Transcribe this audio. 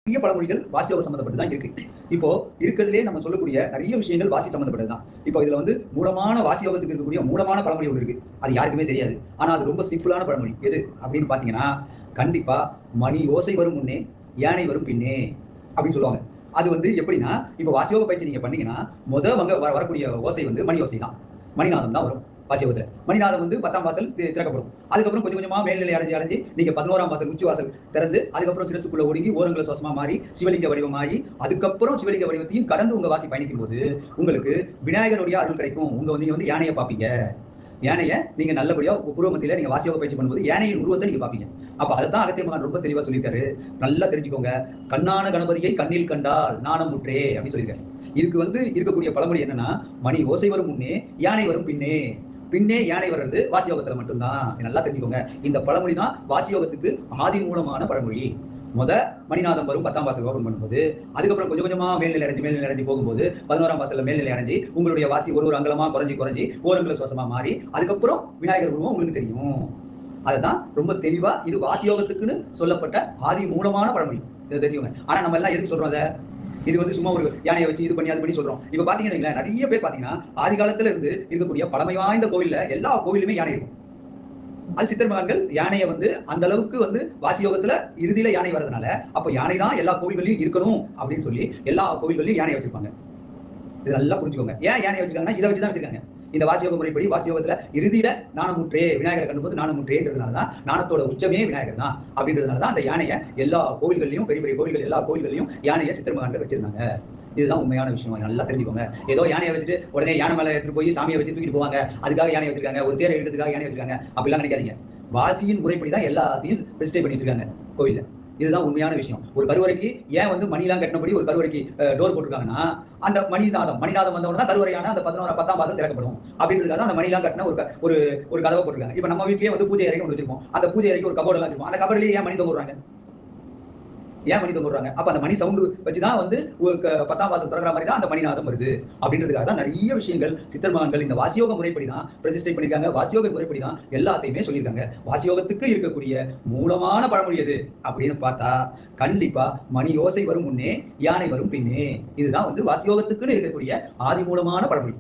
நிறைய பழமொழிகள் வாசியோக சம்பந்தப்பட்டு தான் இருக்கு. இப்போ இருக்கிறதுலே நம்ம சொல்லக்கூடிய நிறைய விஷயங்கள் வாசி சம்பந்தப்பட்டது தான். இப்போ இதுல வந்து மூலமான வாசியோகத்துக்கு இருக்கக்கூடிய மூலமான பழமொழி ஒன்று இருக்கு. அது யாருக்குமே தெரியாது. ஆனா அது ரொம்ப சிம்பிளான பழமொழி. எது அப்படின்னு பாத்தீங்கன்னா, கண்டிப்பா மணி ஓசை வரும் முன்னே யானை வரும் பின்னே அப்படின்னு சொல்லுவாங்க. அது வந்து எப்படின்னா, இப்போ வாசியோக பயிற்சி நீங்க பண்ணீங்கன்னா வரக்கூடிய ஓசை வந்து மணி ஓசை தான். மணிநாதம் தான் வரும் வாசியோகத்துல. மணிநாதம் வந்து 10ஆம் வாசல் திறக்கப்படும். அதுக்கப்புறம் கொஞ்சம் கொஞ்சமா மேல்நிலை அடைஞ்சு நீங்க 11ஆம் வாசல் உச்சி வாசல் திறந்து அதுக்கப்புறம் சிரசுக்குள்ள ஒடுங்கி ஓரங்கள சுவாசமா மாறி சிவலிங்க வடிவமாகி அதுக்கப்புறம் சிவலிங்க வடிவத்தையும் கடந்து உங்க வாசி பயணிக்கும் போது உங்களுக்கு விநாயகருடைய அருள் கிடைக்கும். நீங்க வந்து யானையை பார்ப்பீங்க. யானையை நீங்க நல்லபடியா பூர்வ மத்தியில நீங்க வாசியோக பயிற்சி பண்ணும்போது யானையின் உருவத்தை நீங்க பாப்பீங்க. அப்ப அதைத்தான் அகத்திய மகான் ரொம்ப தெளிவா சொல்லியிருக்காரு. நல்லா தெரிஞ்சுக்கோங்க. கண்ணான கணபதியை கண்ணில் கண்டால் நாணம் முற்றே அப்படின்னு சொல்லியிருக்காரு. இதுக்கு வந்து இருக்கக்கூடிய பழமொழி என்னன்னா, மணி ஓசை வரும் முன்னே யானை வரும் பின்னே. பின்னே யானை வர்றது வாசியோகத்துல மட்டும்தான். நல்லா தெரிஞ்சுக்கோங்க. இந்த பழமொழி தான் வாசியோகத்துக்கு ஆதி மூலமான பழமொழி. மணிநாதம் வரும் 10ஆம் வாசல் ஓபன் பண்ணும்போது அதுக்கப்புறம் கொஞ்சம் கொஞ்சமா மேல்நிலை அடைஞ்சு போகும்போது 11ஆம் வாசல்ல மேல்நிலை அடைஞ்சு உங்களுடைய வாசி ஒரு அங்கலமா குறைஞ்சி ஓரங்கள சுவாசமா மாறி அதுக்கப்புறம் விநாயகர் உருவம் உங்களுக்கு தெரியும். அதுதான் ரொம்ப தெளிவா இது வாசியோகத்துக்குன்னு சொல்லப்பட்ட ஆதி மூலமான பழமொழி. இதை தெரியுங்க. ஆனா நம்ம எல்லாம் எதுக்கு சொல்றோம்? அதை இது வந்து சும்மா ஒரு யானையை வச்சு இது பண்ணி அது பண்ணி சொல்றோம். இப்ப பாத்தீங்கன்னா நிறைய பேர் பாத்தீங்கன்னா ஆதி காலத்துல இருந்து இருக்கக்கூடிய பழமை வாய்ந்த கோயில்ல எல்லா கோயிலுமே யானை இருக்கும். அது சித்தர் மகான்கள் யானையை வந்து அந்த அளவுக்கு வந்து வாசியோகத்துல இறுதியில யானை வர்றதுனால அப்ப யானை தான் எல்லா கோவில்களையும் இருக்கணும் அப்படின்னு சொல்லி எல்லா கோவில்களையும் யானையை வச்சிருப்பாங்க. இது நல்லா புரிஞ்சுக்கோங்க. ஏன் யானையை வச்சிருக்காங்கன்னா இதை வச்சுதான் வச்சிருக்காங்க. இந்த வாசியோக முறைப்படி வாசியோகத்துல இறுதியில நாணமுற்றே விநாயகரை கண்டும்போது நாணமுற்றேன்றதுனாலதான் நாணத்தோட உச்சமே விநாயகர் தான் அப்படின்றதுனாலதான் அந்த யானையை எல்லா கோவில்களையும் பெரிய பெரிய கோவில்கள் எல்லா கோவில்களையும் யானையை சித்தர் மகான்கள் வச்சிருந்தாங்க. இதுதான் உண்மையான விஷயம். நல்லா தெரிஞ்சுக்கோங்க. ஏதோ யானையை வச்சுட்டு உடனே யானை மேல எடுத்துட்டு போய் சாமியை வச்சு தூக்கிட்டு போவாங்க, அதுக்காக யானை வச்சிருக்காங்க, ஒரு தேரை எடுக்கிறதுக்காக யானை வச்சிருக்காங்க அப்படிலாம் நினைக்காதீங்க. வாசியின் முறைப்படிதான் எல்லாத்தையும் ரெஜிஸ்டர் பண்ணி வச்சிருக்காங்க கோவில்ல. இதுதான் உண்மையான விஷயம். ஒரு கருவறைக்கு ஏன் வந்து மணிலாம் கட்டினபடி ஒரு கருவறைக்கு டோர் போட்டிருக்காங்கன்னா, அந்த மணிநாதம் வந்தவொடனே தான் கருவறையான அந்த 10ஆம் வாசல் திறக்கப்படும் அப்படின்றதுக்காக அந்த மணிலாம் கட்டின ஒரு கதவை போட்டிருக்காங்க. இப்ப நம்ம வீட்லயே வந்து பூஜை அறைக்கு ஒன்று வச்சிருப்போம். அந்த பூஜை அறைக்கு ஒரு கபோர்டு எல்லாம் வச்சிருப்போம். அந்த கபோர்ட்லயே ஏன் மணி தொங்குறாங்க? அப்ப அந்த மணி சவுண்டு வச்சுதான் வந்து 10ஆம் வாசல் திறக்கிற மாதிரி தான் அந்த மணிநாதம் வருது அப்படின்றதுக்காக தான் நிறைய விஷயங்கள் சித்தர் மகான்கள் இந்த வாசியோக முறைப்படி தான் பிரதிஷ்டை பண்ணிருக்காங்க. வாசியோக முறைப்படி தான் எல்லாத்தையுமே சொல்லியிருக்காங்க. வாசியோகத்துக்கு இருக்கக்கூடிய மூலமான பழமொழி எது அப்படின்னு பார்த்தா கண்டிப்பா மணி ஓசை வரும் முன்னே யானை வரும் பின்னே. இதுதான் வந்து வாசியோகத்துக்குன்னு இருக்கக்கூடிய ஆதி மூலமான பழமொழி.